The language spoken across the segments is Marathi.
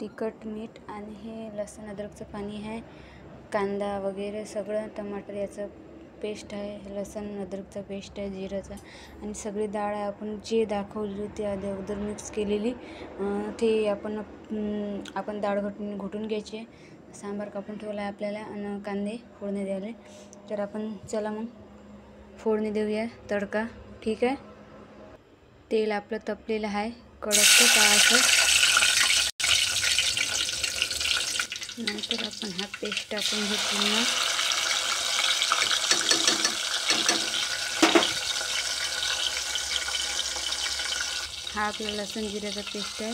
तिखट मीठ आणि हे लसूण अद्रकचं पाणी आहे, कांदा वगैरे सगळं, टमाटर याचं पेस्ट आहे, लसूण अद्रकचा पेस्ट आहे, जिराचा, आणि सगळी डाळ आपण जे दाखवली होती आधी अगोदर मिक्स केलेली ते आपण डाळ घोटून घ्यायची आहे. सांबार कापून ठेवला आहे आपल्याला आणि कांदे फोडणी द्यायला. तर आपण चला मग फोडणी देऊया तडका. ठीक आहे. तेल आपलं तपलेलं आहे कडक काळाचं. नंतर आपण हा पेस्ट टाकून घेऊ पुन्हा. हा आपला लसूण जिऱ्याचा पेस्ट आहे.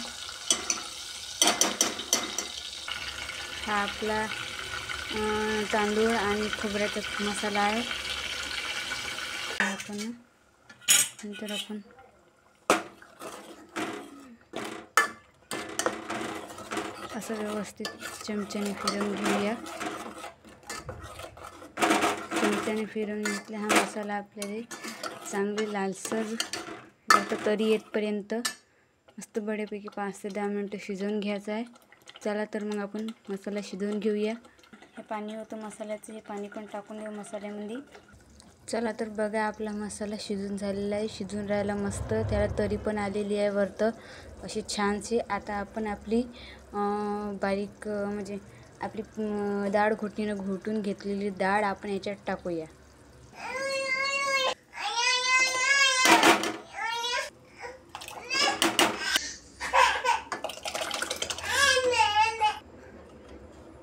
हा आपला तांदूळ आणि खोबऱ्याचा मसाला आहे. नंतर आपण असं व्यवस्थित चमच्याने फिरवून घेऊया. चमच्याने फिरवून घेतला हा मसाला आपल्याला चांगली लालसर तरी येतपर्यंत मस्त बड्यापैकी 5 ते 10 मिनटं शिजवून घ्यायचं आहे. चला तर मग आपण मसाला शिजवून घेऊया. हे पाणी होतं मसाल्याचं, हे पाणी पण टाकून देऊ मसाल्यामध्ये. चला तर बघा आपला मसाला शिजून झालेला आहे, शिजून राहिला मस्त, त्याला तरी पण आलेली आहे वरतं अशी छानशी. आता आपण आपली बारीक म्हणजे आपली डाळ घोटून घेतलेली डाळ आपण याच्यात टाकूया.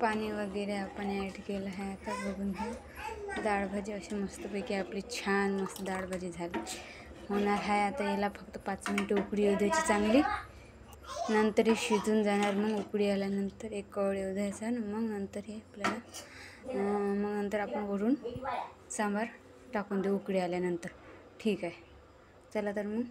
पाणी वगैरे आपण ॲड केलं आहे. आता बघून घेऊ डाळ भाजी अशी मस्तपैकी आपली छान मस्त डाळ भाजी झाली होणार आहे. आता याला फक्त 5 मिनटं उकळी येऊ द्यायची चांगली. नंतर हे शिजून जाणार. मग उकळी आल्यानंतर एक कळ येऊ द्यायचा आणि मग नंतर हे आपल्याला मग नंतर आपण वरून सांबार टाकून देऊ उकळी आल्यानंतर. ठीक आहे. चला तर मग